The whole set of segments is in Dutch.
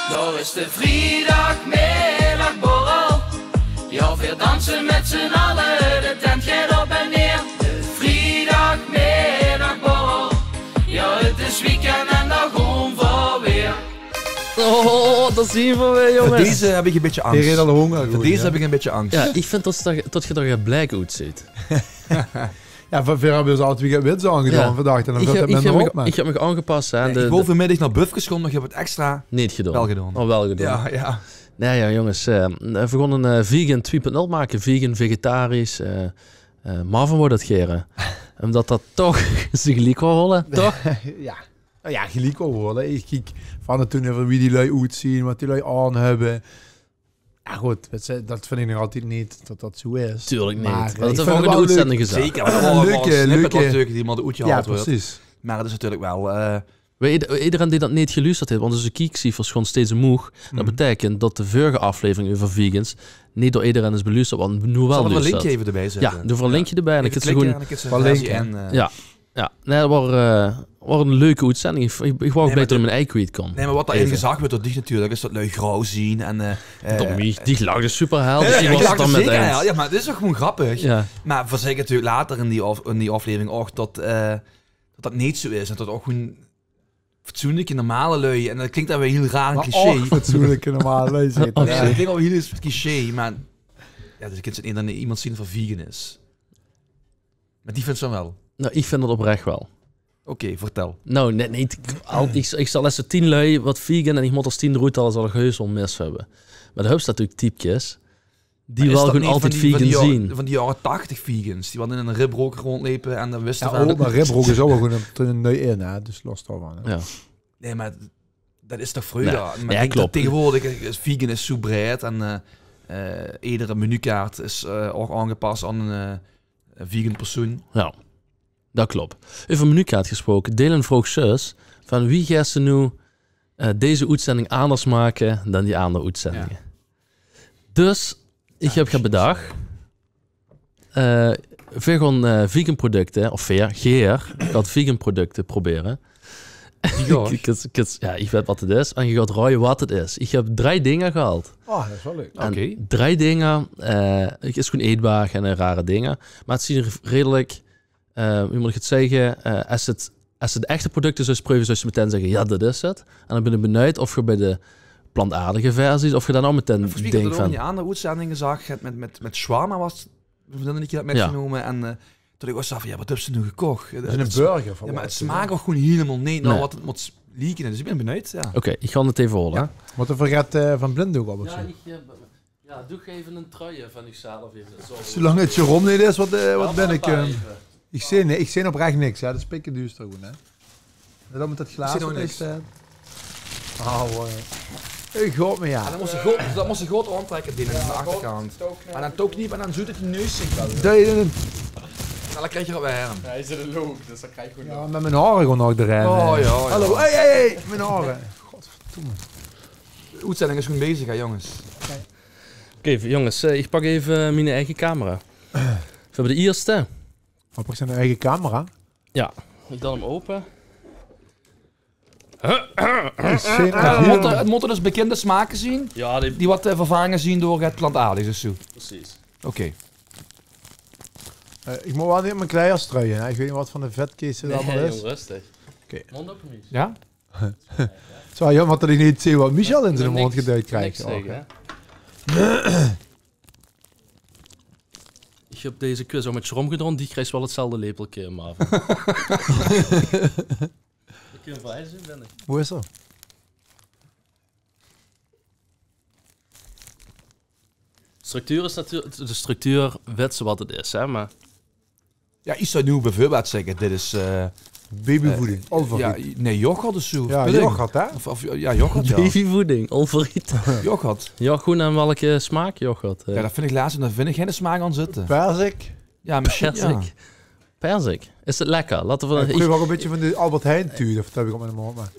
Daar is de vrijdagmiddagborrel. Ja, weer dansen met z'n allen, de tent gaat op en neer. De vrijdagmiddagborrel. Ja, het is weekend en dan gewoon voor weer. Oh, dat zien we weer, jongens. Voor deze heb ik een beetje angst. Tegen al honger. Voor deze heb ik een beetje angst. Ja, ik vind dat je er blijk uitziet. Ja, voor ver hebben we altijd weekend wits aangedaan vandaag. En dan ik heb me aangepast. Hè, ik wil vanmiddag naar Buff geschonden, maar je hebt het extra niet gedaan. Wel gedaan. Oh, wel gedaan. Ja, ja. Nee, ja, jongens. We begonnen een vegan 2.0 maken. Vegan, vegetarisch. Marvin wordt het geren. Omdat dat toch zich gelijk wil rollen, toch? Ja. Nou ja, gelijk wel worden. Ik kijk van het toen even wie die lui uitzien, wat die lui aan hebben. Ja goed, dat vind ik nog altijd niet dat dat zo is. Tuurlijk niet. Maar dat is een uitzending gezegd. Zeker. Leuke die maar de oetje ja, wordt. precies. Maar het is natuurlijk wel... Iedereen die dat niet geluisterd heeft, want onze kiekcijfers gewoon steeds omhoog. Dat betekent dat de vorige aflevering over vegans niet door iedereen is beluisterd, want nu wel zal er een luistert. linkje even erbij zetten? Ja, doe voor een linkje erbij. En dan kun je gewoon... Ja, nee, dat was een leuke uitzending. Ik wou blij dat er mijn ei kwijt kon. Nee, maar wat daar even gezegd wordt door die natuurlijk, is dat lui grauw zien en... die lag dus super helder. Ja, Dus die lag dan met ja, maar het is toch gewoon grappig. Ja. Maar voor zeker natuurlijk later in die aflevering ook dat niet zo is. En dat ook gewoon fatsoenlijke, normale lui. En dat klinkt dan weer heel raar, een cliché. Fatsoenlijke, normale lui. Ja, dat klinkt al heel cliché, maar... Ja, dus ik kan dan iemand zien van vegan is. Maar die vindt ze wel. Nou, ik vind het oprecht wel. Oké, vertel. Nou, nee, ik zal eens 10 lui wat vegan en ik moet als 10 eruit halen, zal ik heus wel mis hebben. Maar de staat natuurlijk typjes die wel gewoon altijd vegan zien. Van die jaren 80 vegans, die hadden in een ribroker rondlepen en dan wisten van... Ja, maar ribroker is ook wel gewoon een neu in, hè? Dus los daarvan. Ja. Nee, maar dat is toch vroeger? Nee, maar klopt. Tegenwoordig is vegan is zo breed en iedere menukaart is ook aangepast aan een vegan persoon. Ja. Dat klopt. Over menukaart gesproken. Dylan vroeg zus van wie gaat ze nu deze uitzending anders maken dan die andere uitzendingen. Ja. Dus ik heb bedacht we vegan producten, of Geer gaat vegan producten proberen. Ik weet wat het is en je gaat raaien wat het is. Ik heb 3 dingen gehaald. Oh, dat is wel leuk. Oké. 3 dingen, het is gewoon eetbaar en rare dingen. Maar het ziet er redelijk... hoe moet ik het zeggen? Als het echte producten zou proeven, zou je meteen zeggen, ja, dat is het. En dan ben ik benieuwd of je bij de plantaardige versies, of je dan ook meteen denkt van... Je andere uitzendingen zag, met shawarma was, we hebben een keer dat metgenomen en toen ik was van, ja, wat heb ze nu gekocht? Dat is een burger. Ja, maar het smaakt ook gewoon helemaal niet naar wat het moet lieken. Dus ik ben benieuwd, ja. Oké, ik ga het even horen. Ja. Wat er vergeet van blinddoek op of zo? Ja, doe even een trui van jezelf. Zolang het Jeroen niet is, wat ben ik... Ik zie oprecht niks, hè. Dat is pikken duurster gewoon, hè. En dan moet dat glaas is. Ik hoop me, ja. En dan moest je goed aantrekken, die aan de achterkant. En dan toekniep en dan zoet het je neus zich wel. Dan krijg je er weer aan. Hij is er loop, dus dan krijg je gewoon... Ja, met mijn haren gewoon nog erin. Oh ja. Hallo, hey, mijn haren. Godverdomme. De uitzending is gewoon bezig, hè, jongens. Oké, jongens, ik pak even mijn eigen camera. We hebben de eerste. Wat pak zijn de eigen camera? Ja, ik dan hem open. Het moeten dus bekende smaken zien. Ja, die wat vervangen zien door het plantaardig of zo. Precies. Oké. Ik moet wel niet mijn kleiers struien. Ik weet niet wat van de vetkees het allemaal is. Rustig. Oké. Mond open niet. Ja? Zo jammer dat ik niet zie wat Michel in zijn mond geduid krijgt. Ik heb deze quiz ook met Schrom gedaan. Die krijgt wel hetzelfde lepeltje, Marvin. Ik kan van ijzer ben ik. Hoe is dat? Structuur is natuurlijk... De structuur weet ze wat het is, hè, maar... Ja, ik zou nu bijvoorbeeld zeggen, dit is... babyvoeding, onverriet. Ja, nee, yoghurt of zo. Ja, yoghurt, hè? Ja, yoghurt, ja. Babyvoeding, onverriet. Yoghurt. Ja, goed, en welke smaak yoghurt? Ja, dat vind ik laatst en daar vind ik geen smaak aan zitten. Perzik. Ja, misschien, Perzik. Ja. Perzik. Is het lekker? Laten we... Ik proef ook een beetje van de Albert Heijn tuur, dat heb ik op mijn mond. Maar...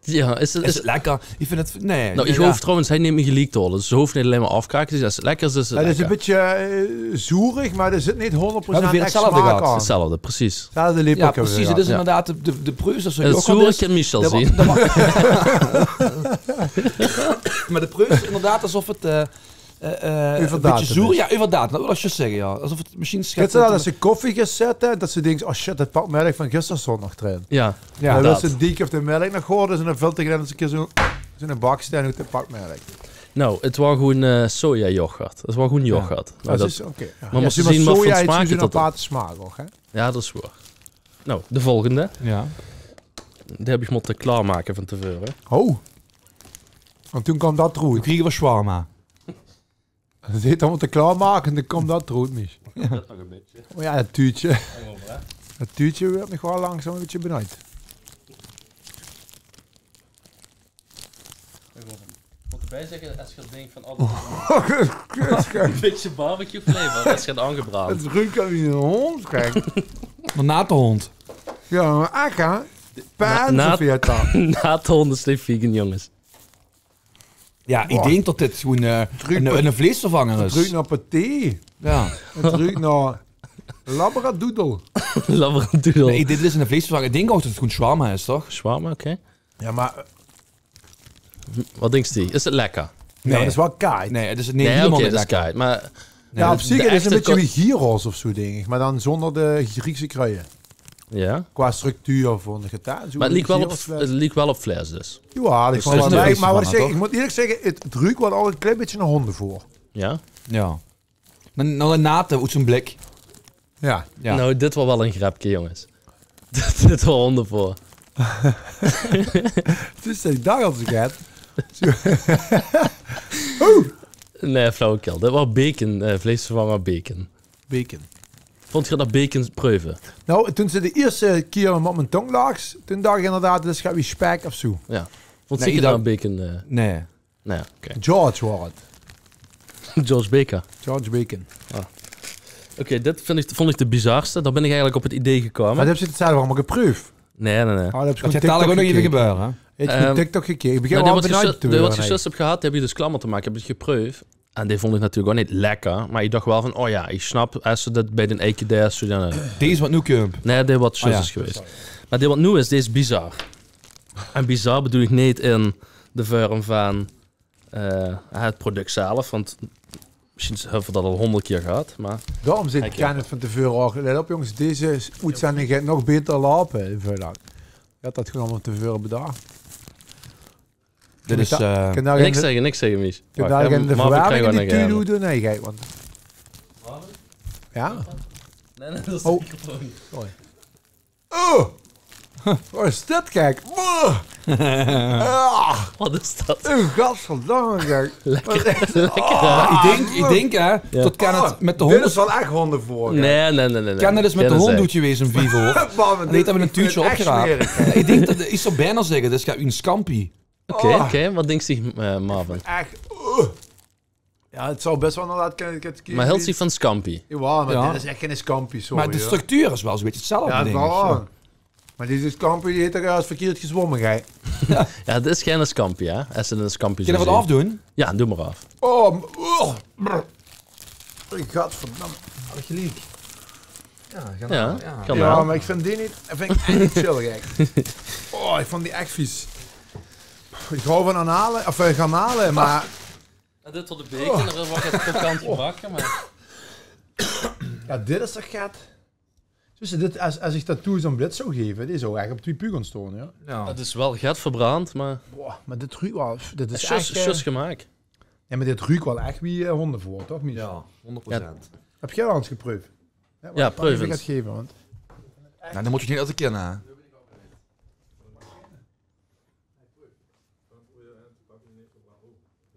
Ja, Is het lekker? Ik vind het... Nee. Nou, ik geloof trouwens, hij neemt me geleakt hoor. Dus ze hoeft niet alleen maar afkraken. Dus als het lekker is, is het Het is een lekker. beetje zoerig, maar er zit niet 100% weer echt hetzelfde smaak gehad. aan. Hetzelfde, precies. Hetzelfde lepeltje Ja, hebben we precies. Het gehad. is inderdaad de preus. Het zoer kan Michel zien. Maar de preus is inderdaad alsof het... een beetje zoer. Ja, inderdaad. Dat wil ik je zeggen, ja. Alsof het misschien Kijk schetst. ze dat als ze koffie gaan zetten, dat ze denken, oh shit, het pakt melk van gisteren nog erin. Ja, Ja, dan dat. wil ze dik of de melk nog gooien, dus dan vult ik dan eens een keer zo in een bak staan uit de pakmelk. Nou, het was gewoon soja yoghurt. Het was gewoon yoghurt. Nou, Dat is oké. Ja. Maar moest je zien wat voor smaak het had. laten smaken, hoor, hè? Ja, dat is waar. Nou, de volgende. Ja. Die heb ik moeten klaarmaken van tevoren. Oh. En toen kwam dat We roet. kriegen we shawarma. Dat heet allemaal te klaarmaken en dan kwam dat roet, Mich. Dat nog een beetje. Oh ja, het tuutje. Het tuutje werd nog wel langzaam een beetje benauwd. Ik moet erbij zeggen, als je denkt van altijd een beetje barbecue flavor, dat is gaat aangebraand. Het ruikt als een hond, kijk. Maar na de hond. Ja, maar akka. Na- Paansenvieta. Na het honden is het vegan, jongens. Ja, ik denk dat dit gewoon een vleesvervanger Het ruikt is. naar paté. Ja. Het ruikt naar labradoodle. Labradoodle. Nee, dit is een vleesvervanger. Ik denk ook dat het gewoon shawarma is, toch? Shawarma, oké. Ja, maar Wat denkt die? Is het lekker? nee, dat is wel kaait. Nee, het is Nee, helemaal oké, niet dat is lekker. kijk. Maar Ja, op zich de het is een echte beetje wie gyros of zo, denk ik. Maar dan zonder de Griekse kruiden. ja. Qua structuur van de getaan. Maar het liep wel op vlees dus. Ja, ik Dus vond het wel is leuk. een Maar wat ik, vleesvervanger, zeg, ik moet eerlijk zeggen, het ruikt wel al een klein beetje naar honden voor. Ja? Ja. Nou, een nate uit zijn blik. Ja. Ja. Nou, dit was wel een grapje, jongens. Dit was honden voor. Dus ik dacht als ik het. Nee, flauwekul. Dit was bacon, vleesvervanger bacon. Bacon. Vond je dat bacon proeven? Nou, toen ze de eerste keer op mijn tong lag, toen dacht ik inderdaad, dit gaat wie spek of zo. Ja. Vond Nee, je ik dat bacon... Nee. nou ja, oké. George was het. George Baker. George Bacon. Oké, dit vond ik de bizarste. Daar ben ik eigenlijk op het idee Maar gekomen. dat heb je het zelf allemaal geproefd. Nee. Oh, dat heb je Dat gewoon gaat dadelijk ook nog even gebeuren, hè? Heb je gewoon TikTok gekeken? Ik begin Nou, wel die benauwd te wat worden. je zus hebt gehad, heb je dus klammer te maken. Heb je het geproefd. En die vond ik natuurlijk ook niet lekker. Maar ik dacht wel van, oh ja, ik snap als ze dat bij de Eikedes... Deze wat nu komt. Nee, dit wat zus ja. is geweest. Maar dit wat nu is, dit is bizar. En bizar bedoel ik niet in de vorm van het product zelf. Want misschien hebben we dat al 100 keer gehad. Maar Daarom zit Kijk, ik het van tevoren al. Let op jongens, deze uitzending gaat nog beter lopen. Je had dat gewoon allemaal tevoren bedacht. Dit is... Kan daar niks zeggen, Mies. Kan Wacht, daar hè, in de Marvin verwarming krijgt in wel die nog tuin een- doen? Nee, kijk, want... Ja? Nee, dat is Oh. Oh! Wat is dit, kijk? Wat is dat? Een gadverdamme, kijk. Lekker. ik denk hè, dat kan het met de Dit hond... is wel echt honden voor. Nee. Kan het dus met de hond doet geweest een Vivo. En Dit hebben we een tuutje opgeraapt. Ik denk dat ik zou bijna zeggen, dit gaat een scampi. Oké. Wat denkt zich Marvin? Echt... Ja, het zou best wel inderdaad... Maar hield zich van Scampi? Ja, maar Ja. dit is echt geen scampi, sorry. Maar de hoor. structuur is wel zo'n beetje hetzelfde, Ja, het denk is ik. wel aan. Maar deze scampi die heet er als verkeerd gezwommen, gij. Ja, dit is geen Scampi, hè? Als ze een Scampi Kun je zou dat wat zien. afdoen? Ja, doe maar af. Oh, gadverdamme. Had je liek. Ja, kan Ja, wel. maar ik vind die niet... Dat vind ik echt niet chillig, echt. Oh, ik vond die echt vies. Ik hou van analen, of garnalen, maar... Dit tot de bacon, er wordt het krokant gebakken, maar... Ja, dit is toch gaat... Dus dit, als ik dat toe zo'n blitz zou geven, die zou echt op 2 puur gaan staan, ja. Ja. Het is wel gat verbrand, maar... Boah, maar dit ruikt wel... Dit is Sjus echt... gemaakt. Ja, maar dit ruikt wel echt wie honden voor, toch, Mies? Ja, 100%. Heb jij al eens geproefd? Ja, wat proef ik eens. het geven, want... Nou, dan moet je niet altijd kennen.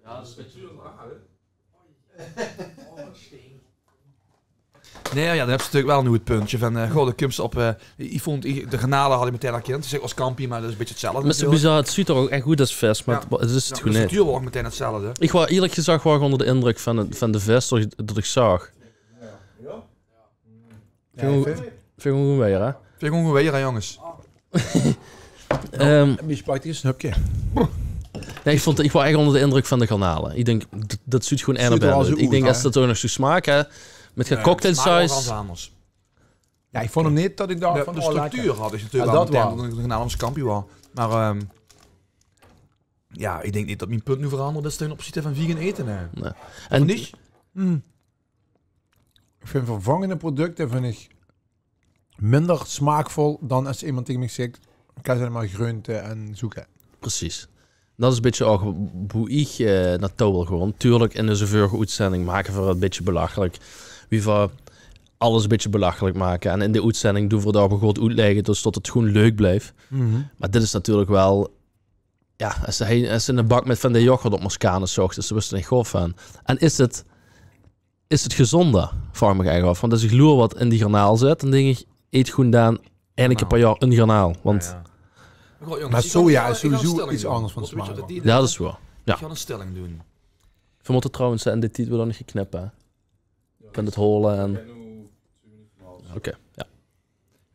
Ja, dat is een beetje... Nee, ja, dan heb je natuurlijk wel nu het puntje van... goh, de kumps op... ik vond de granalen had ik meteen herkend. Het is als kampie, maar dat is een beetje hetzelfde. Maar het is bizar, het ziet er ook echt goed als vers, maar Ja. het is het Ja, de gewoon niet. structuur wordt meteen hetzelfde. Ik was eerlijk gezegd wel onder de indruk van de vest dat ik zag. Ja, ik vind- Vind ik gewoon weer, hè? Vind ik gewoon weer, hè, jongens. Je pakt een snupje. Nee, ik was echt onder de indruk van de garnalen. Ik denk, dat zoet gewoon Ziet er wel zo Ik denk, uit, als hè? dat ook nog zo smaak, hè. Met geen cocktailsaus. anders. Ja, ik vond hem niet dat ik dacht De, van... de oh, structuur lekker. had ik natuurlijk Ja, wel dat meteen wel. dat ik een Adams kampioen was. Maar ja, ik denk niet dat mijn punt nu veranderd is ten opzichte van vegan eten. Hè. Nee. En En niet? Ik vind vervangende producten minder smaakvol dan als iemand tegen me zegt... Ik heb alleen maar groente en zoeken. precies. Dat is een beetje ook hoe ik naartoe wil gewoon. Tuurlijk, in de vorige uitzending maken we het een beetje belachelijk. Wie voor alles een beetje belachelijk maken. En in de uitzending doen we daar gewoon uitleggen, dus tot het gewoon leuk blijft. Maar dit is natuurlijk wel... Ja, als in een bak met van de yoghurt op Moscane zocht, dus daar was er niet goed van. En is het gezonder? Vraag me eigenlijk af. Want als ik loer wat in die garnaal zit, dan denk ik, eet gewoon dan eigenlijk een paar jaar een garnaal. Want Ja. Goed, jongens, Maar ik soja ga- is ik ga een sowieso stelling iets doen. anders van Wat weet je smaak, wat die ja, dat is waar. Ja. Ik ga een stelling doen. We moeten trouwens en dit titel dan niet geknippen. Hè? Van het holen en... Oké, ja.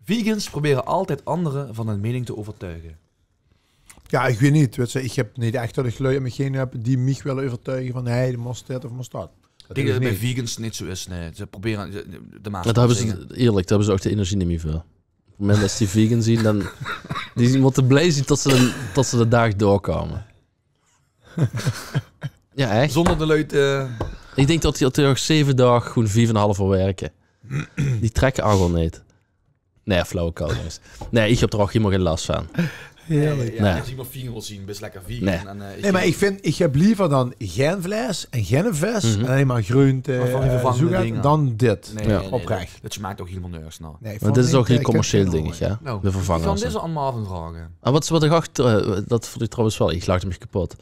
Vegans proberen altijd anderen van hun mening te overtuigen. Ja, ik weet niet. Weet je, ik heb niet echt dat ik lui aan me heb die mij willen overtuigen van hey, de moest dit of moest dat. Ik denk dat het bij niet. vegans niet zo is. Nee. Ze proberen de maat Dat hebben ze, eerlijk, daar hebben ze ook de energie niet meer voor. Op het moment dat ze die vegan zien, dan... Die moeten blij zijn tot ze de dag doorkomen. Ja, echt. Zonder de luid... Ik denk dat die nog 7 dagen gewoon 4,5 uur werken. Die trekken al gewoon niet. Nee, flauwekul jongens. Nee, ik heb er ook helemaal geen last van. Heerlijk. Ja, Nee. als iemand vegan wil zien, best lekker vegan. Nee. En, Nee, maar ik heb liever dan geen vlees en geen vis en alleen maar groente Maar van die vervangende zoeken, dingen. dan dit. Nee, Ja. nee, Oprecht. Dat smaakt toch helemaal nergens naar. Nee, Maar dit is ook geen ik commercieel heb geen dingetje, hè? Nou, De ik ga vervangers. deze allemaal afvragen. En wat ik achter, dat vond ik trouwens wel, ik lachte me kapot.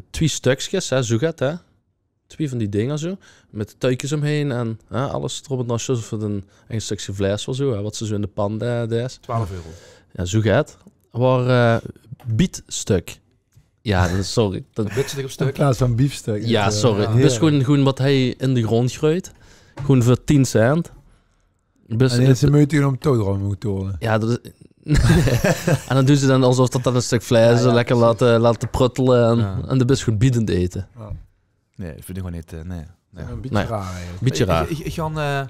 2 stukjes, hè, Zugat, hè. 2 van die dingen zo, met tuikjes omheen en alles erop en dan voor een stukje vlees of zo, hè, wat ze zo in de pan is. 12 €. Ja, Zugat. Waar bietstuk. Ja, dat is, sorry. Dat, Bitselig op In stuk. plaats van biefstuk. ja, Dus, sorry. ja. Dat is gewoon wat hij in de grond gooit. Gewoon voor 10 cent. Dus, En ze moeten om toadroom moeten worden. ja, dat is... en dan doen ze dan alsof dat dan een stuk vlees Ja, lekker laten pruttelen en, Ja. en de best goed biedend eten. Nee, dat vind ik gewoon niet... nee. Een beetje Nee. raar eigenlijk. Beetje raar. Ik ga...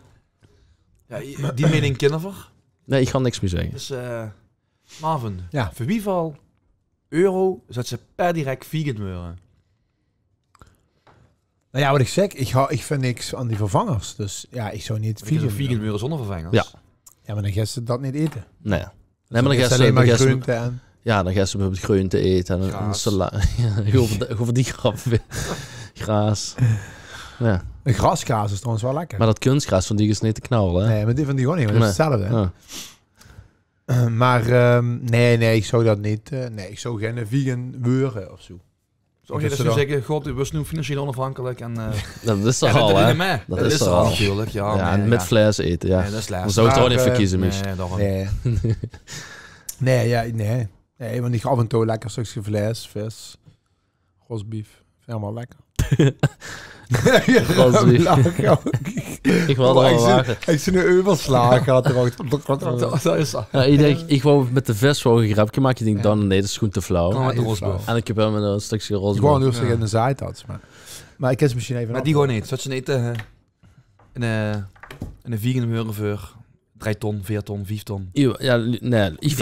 die mening kennen we. Nee, ik ga niks meer zeggen. Dus Marvin, Ja. voor wieveel euro zet ze per direct vegan worden? Nou ja, wat ik zeg, ik vind niks aan die vervangers. Dus ja, ik zou niet Vegan, vegan vegan worden zonder vervangers? Ja. Ja, maar dan gaan ze dat niet eten. Nee. Nee, maar dan is gaan ze... alleen maar dan gaan ze- groente en... Ja, dan gaan ze bijvoorbeeld groente eten en een Graas. salade. Ja, over die grap weer. Graas. Ja. Een graskaas is trouwens wel lekker. Maar dat kunstgras van die is niet te knallen, hè? Nee, maar die van die gewoon niet, maar dat is hetzelfde. Ja. Maar nee, ik zou dat niet... nee, ik zou geen vegan worden of zo. Zou je Dat dat ze zo dan- zeggen, god, we zijn nu financieel onafhankelijk en... Dat is toch ja, al, dat hè? doe je mee. Dat Dat is is er er al. al natuurlijk, ja. Ja, en nee, met ja. vlees eten, ja. Nee, dat is Dan laatst. zou ik het Maar, ook niet verkiezen, Mich. Nee, daarom. Nee. Nee, want ik ga af en toe lekker stukje vlees, vis, rosbief. Helemaal lekker. Rosbief. Ik wil er al wagen. Ik zie een euvelslaag gehad. Dat is zo. Ja, ik denk, ik wou met de vis wel een grapje maken. Ik denk, Ja. dan nee, dat is gewoon te flauw. Gewoon met de Ja, rosbuf. En ik heb hem met een stukje Gewoon roze. rustig in de zijtas. Maar ik kan ze misschien even... Maar die gewoon niet. Zet ze niet in een vegan burger voor 3 ton, 4 ton, 5 ton. Ja, nee, ik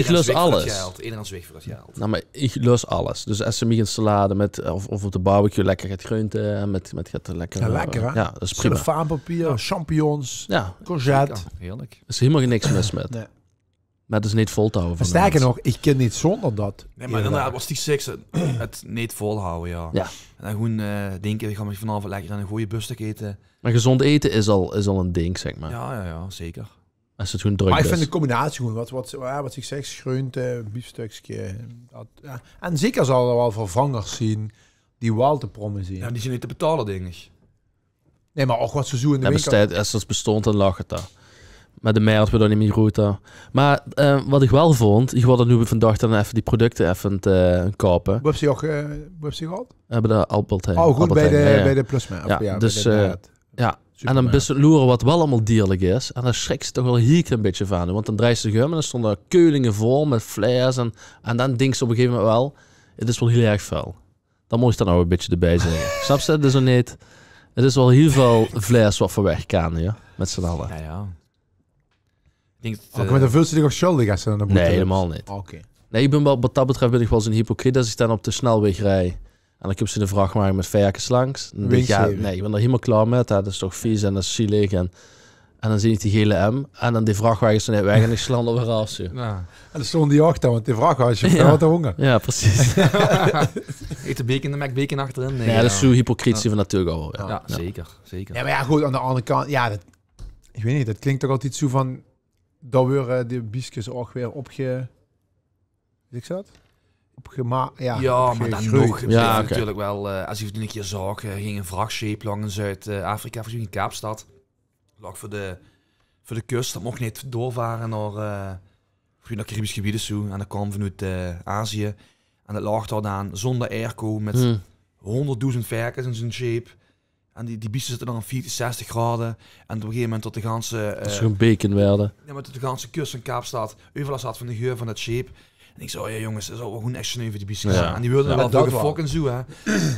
lust alles. Iedereen zwicht voor dat geld. Nou, maar ik lust alles. Dus als ze mij een salade met, of op de barbecue lekker gaat groente en met gaat er lekker... Ja, lekker, hè? Ja, dat is prima. Cellofaanpapier, champignons, Ja, courgette. Heerlijk. er is helemaal niks mis met. Nee. Maar het is niet vol te houden. Maar van de sterker mensen. nog, ik kan niet zonder dat. Nee, maar inderdaad, was die seks het niet volhouden, ja. Ja. En dan gewoon denken, ik ga me vanavond lekker aan een goede busstuk eten. Maar gezond eten is al een ding, zeg maar. Ja, zeker. Als het gewoon druk Maar ik is. vind de combinatie gewoon, wat ik zeg, groente, biefstukje. Ja. En zeker zal er wel vervangers zien die wel te prommen zien. Ja, die zijn niet te betalen, denk ik. Nee, maar ook wat ze zo in de Ja, winkel... bestaat, als dat bestond, dan lag het daar. Maar de mei had we dan niet meer goed daar. Maar wat ik wel vond, ik wilde nu vandaag dan even die producten even kopen. Hoe heb je ook, hoe heb je gehad? We hebben de Albert Heijn. Oh, goed, Albert bij Heijn, ja, ja. de Plusma. Ja, dus, En dan best het loeren wat wel allemaal dierlijk is. En dan schrik ze toch wel hier een beetje van. Want dan draait ze om en dan stonden er keulingen vol met flares. En dan denk ze op een gegeven moment wel, het is wel heel erg vuil. Dan moet je dan nou een beetje erbij zeggen. Snap je? Het is zo niet. Het is wel heel veel flares wat voor weg kan, ja. Met z'n allen. Ja. Ik denk Ook met de vulste toch schuldig als ze dan de boete Nee, hebben? helemaal niet. Oké. Nee, ik ben wel, wat dat betreft ben ik wel zo'n hypocriet als ik dan op de snelweg rij. En ik heb ze de vrachtwagen met varkens langs. Dan denk ik, ja, Windsjeven. nee, ik ben er helemaal klaar met. Dat is toch vies en dat is zielig. En dan zie ik die gele M. En dan die vrachtwagens zijn net weg en ik slaan er weer af. Zo. Ja. En dan stond die achter, want die vraag was je Ja. had de honger. Ja, precies. Eet de bacon, de McBacon achterin. Nee, Ja, dat is zo hypocriet zien we natuurlijk al wel. Ja, Ja. zeker. Ja, maar ja, goed, aan de andere kant, ja, dat, ik weet niet, dat klinkt toch altijd zo van, dat weer de biesjes ook weer weet ik dat? Ja, maar dan nog. Ja, Ja, oké. natuurlijk wel. Als je het een keer zag, ging een vrachtscheep langs Zuid-Afrika, in Kaapstad. Lag voor de kust. Dat mocht niet doorvaren naar Caribisch gebieden zo. En dat kwam vanuit Azië. En dat lag daar dan zonder airco met 100.000 varkens in zijn scheep. En die biesten zitten dan aan 40, 60 graden. En op een gegeven moment tot de ganse... Dat is gewoon bacon werden. Ja, maar tot de ganse kust van Kaapstad overlast had van de geur van dat scheep. En ik zei, ja jongens, dat is wel gewoon echt sneu voor die biesjes. Ja. En die wilden Ja, wel dat voor wel. fucking zo, hè.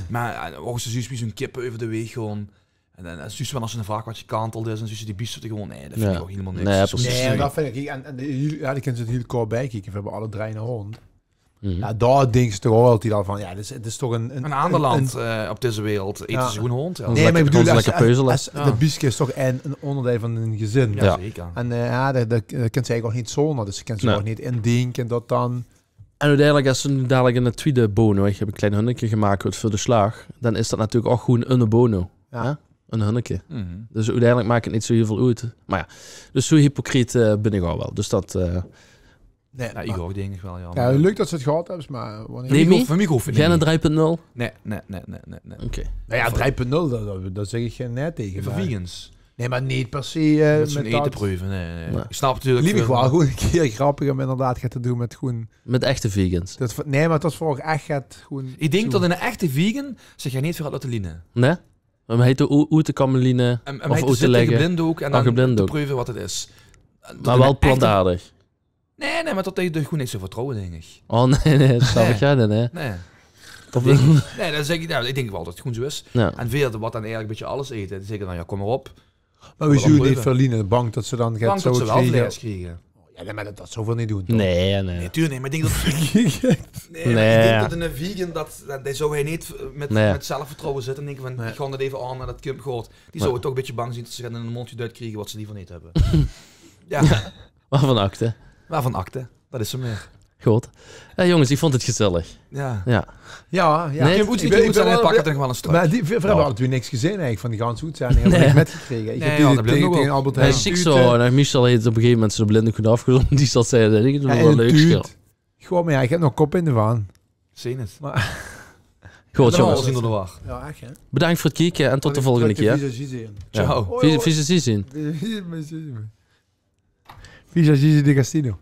Maar dan ze zoiets wie zo'n kippen over de weg gewoon. En dan zoiets van als een vraag wat je kanteld is. En zoiets die biesjes gewoon, nee, dat vind Ja. ik ook helemaal niks. Nee, Dat is precies. zo Nee, sneu. dat vind ik. En die kunnen ze het heel kort bijkijken. We hebben alle drie een hond. Mhm. Ja, daar denken ze toch ook altijd al van, ja, het is toch Een ander land op deze wereld eten Ja. ze gewoon hond. Ja, Nee, Nee, maar ik lekker- bedoel, gaan als, ze lekker peuzelen. als, Ja. de biesje is toch een onderdeel van een gezin. ja, Ja. zeker. En ja, dat kent ze eigenlijk ook niet zonder. Dus ze kent ze Nee. ook niet indenken dat dan... En uiteindelijk, als ze nu dadelijk in de tweede bono, ik heb een klein hunnetje gemaakt wordt voor de slag, dan is dat natuurlijk ook gewoon een bono. Ja. Ja? Een hunnetje. Mhm. Dus uiteindelijk maakt het niet zo heel veel uit. Maar ja, dus zo hypocriet ben ik al wel. Dus dat... Nee, Ja, ik ook denk ik wel, ja. ja, leuk dat ze het gehad hebben, maar... wanneer- Nee, Van mij hoeft het Geen niet. een 3.0? Nee. Oké. Nou ja, 3.0, dat zeg ik geen net tegen. Voor maar- vegans. Nee, maar niet per se Met zo'n met eten dat. proeven. Nee. Nee. Ik snap natuurlijk... Lief ik veel- wel gewoon een keer grappig om inderdaad gaat te doen met gewoon... Met echte vegans. Nee, maar dat is voor echt gaat gewoon... Ik denk zo. dat in een echte vegan zich jij niet veel gaat laten linen. Nee? Maar heet de oete-kameline. En Of mij uit te te zitten leggen. geblinddoek en Oh, dan geblinddoek. te proeven wat het is. Dat Maar in wel een echte- plantaardig. Nee, maar dat heeft er gewoon niet zo vertrouwen, denk ik. Oh nee, dat snap ik jij dan, hè? Nee. Of- Nee, dat zeg ik, nou, ik denk wel dat het gewoon zo is. Ja. En veel wat dan eigenlijk een beetje alles eten. Dan zeg ik dan, ja, kom maar op. Maar we wel zullen niet proeven. verliezen. Bang dat ze dan gaat Bang zo dat ze wel kriegen. vlees krijgen. Ja, nee, maar dat zoveel niet doen. toch? Nee. Nee, tuurlijk niet. Maar ik denk dat... Nee, maar Nee, ik denk ja. dat in een vegan, dat zou hij niet met, Nee. met zelfvertrouwen zitten. En denken van, Nee. ik ga dat even aan naar dat Kim gooit. Die zou het toch een beetje bang zien dat ze gaan in een mondje uitkrijgen wat ze liever niet hebben. Ja, Waarvan akte? waarvan akte. Dat is zo meer. Goed. Ja, jongens, ik vond het gezellig. Ja. Ja. Ja. Nee, Kim moet ik niet ben goed zijn en wel- pakken er nog wel een stuk. Maar we hebben Ja. altijd niks gezien eigenlijk van die ganse uitzending. Ik heb Nee. niks metgekregen. Ik Nee, heb ja, die dat blijft tegen, nog tegen wel. Albert Hij Heijn is ziek tuut, zo. En Michel heeft op een gegeven moment zijn blinde goed afgezond. Die zal zeggen, dat is ja, wel in leuk tuut. schil. Gewoon, maar ja, ik heb nog kop in de waan. Zie je het? Goed, Dan jongens. zien we er waar. Ja, echt hè. Bedankt voor het kijken en tot de volgende keer. Ciao. Visagie zien. Visagie de Castino.